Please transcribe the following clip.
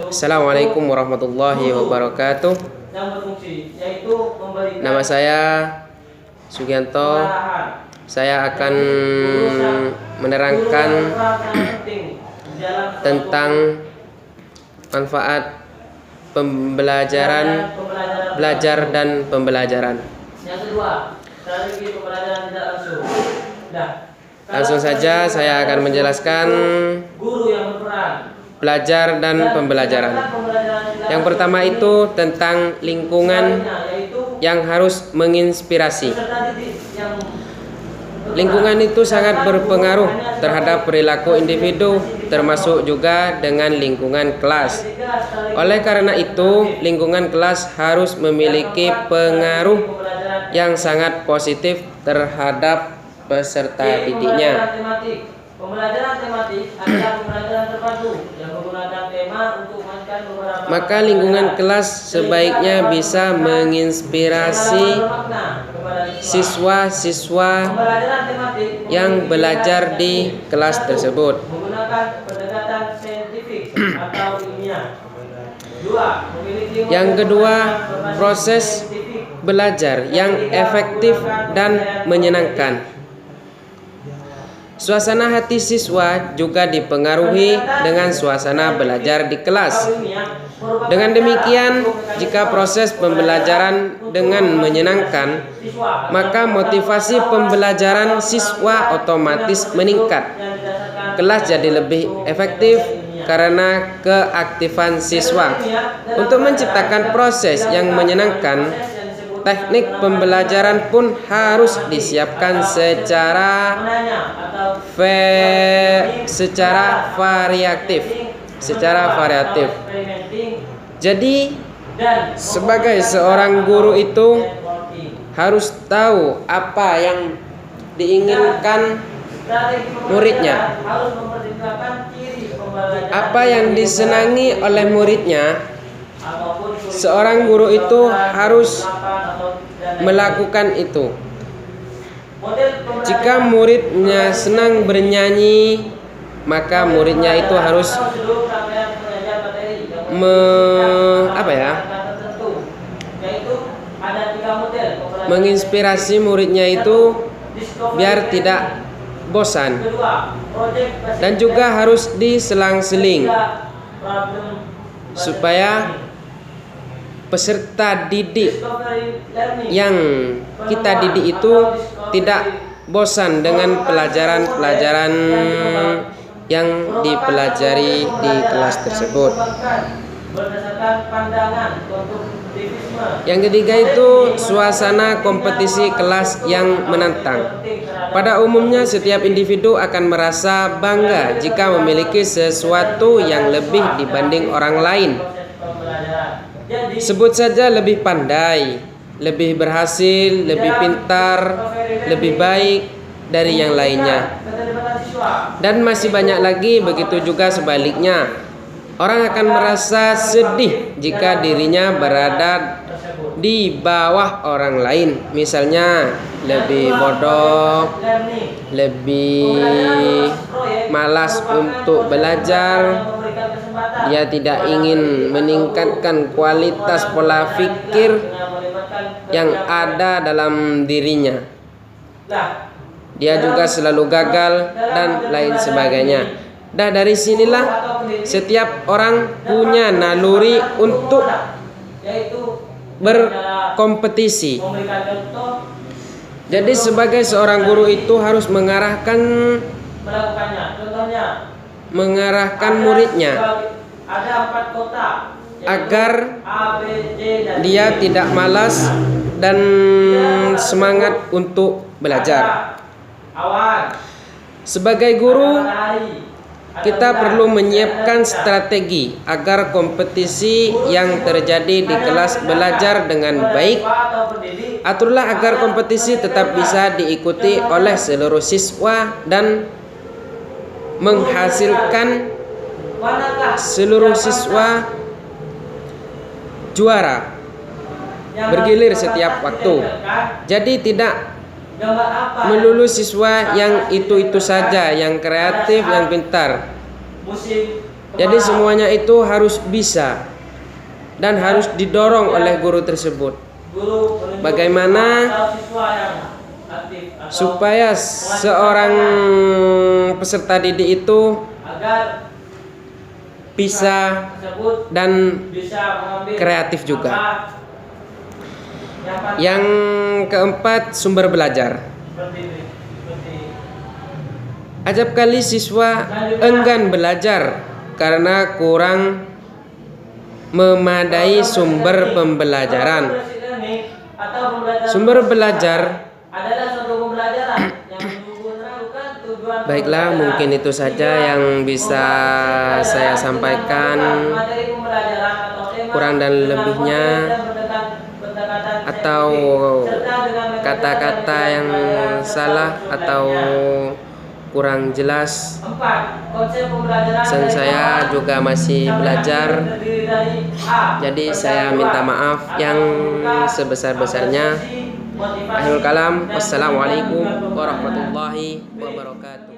Assalamualaikum warahmatullahi wabarakatuh. Nama saya Sugianto. Saya akan menerangkan tentang manfaat belajar dan pembelajaran. Langsung saja saya akan menjelaskan belajar dan pembelajaran. Yang pertama itu tentang lingkungan yang harus menginspirasi. Lingkungan itu sangat berpengaruh terhadap perilaku individu, termasuk juga dengan lingkungan kelas. Oleh karena itu, lingkungan kelas harus memiliki pengaruh yang sangat positif terhadap peserta didiknya. Pembelajaran tematik adalah pembelajaran terpadu yang menggunakan tema untuk memainkan beberapa. Maka lingkungan kelas sebaiknya bisa menginspirasi siswa-siswa yang belajar di kelas tersebut. Menggunakan pendekatan saintifik atau ilmiah. Yang kedua, proses belajar yang efektif dan menyenangkan. Suasana hati siswa juga dipengaruhi dengan suasana belajar di kelas. Dengan demikian, jika proses pembelajaran dengan menyenangkan, maka motivasi pembelajaran siswa otomatis meningkat. Kelas jadi lebih efektif karena keaktifan siswa. Untuk menciptakan proses yang menyenangkan, teknik pembelajaran pun harus disiapkan secara variatif. Jadi, sebagai seorang guru itu harus tahu apa yang diinginkan muridnya, apa yang disenangi oleh muridnya. Seorang guru itu harus melakukan itu. Jika muridnya senang bernyanyi, maka muridnya itu harus menginspirasi muridnya itu biar tidak bosan. Dan juga harus diselang-seling supaya peserta didik yang kita didik itu tidak bosan dengan pelajaran-pelajaran yang dipelajari di kelas tersebut. Yang ketiga itu suasana kompetisi kelas yang menantang. Pada umumnya setiap individu akan merasa bangga jika memiliki sesuatu yang lebih dibanding orang lain. Sebut saja lebih pandai, lebih berhasil, lebih pintar, lebih baik dari yang lainnya. Dan masih banyak lagi, begitu juga sebaliknya. Orang akan merasa sedih jika dirinya berada di bawah orang lain. Misalnya lebih bodoh, lebih malas untuk belajar. Dia tidak ingin meningkatkan kualitas pola pikir yang ada dalam dirinya. Dia juga selalu gagal dan lain sebagainya. Dari sinilah setiap orang punya naluri untuk berkompetisi. Jadi sebagai seorang guru itu harus mengarahkan muridnya agar dia tidak malas dan semangat untuk belajar. Sebagai guru, kita perlu menyiapkan strategi agar kompetisi yang terjadi di kelas belajar dengan baik. Aturlah agar kompetisi tetap bisa diikuti oleh seluruh siswa dan menghasilkan seluruh siswa juara, bergilir setiap waktu. Jadi tidak melulu siswa yang itu saja, yang kreatif, yang pintar. Jadi semuanya itu harus bisa dan harus didorong oleh guru tersebut. Bagaimana supaya seorang peserta didik itu bisa dan kreatif juga. Yang keempat, sumber belajar. Acap kali siswa enggan belajar karena kurang memadai sumber pembelajaran. Sumber belajar. Baiklah, mungkin itu saja yang bisa saya sampaikan. Kurang dan lebihnya atau kata-kata yang salah atau kurang jelas, saya juga masih belajar, jadi saya minta maaf yang sebesar-besarnya. Akhirul kalam, wassalamualaikum warahmatullahi wabarakatuh.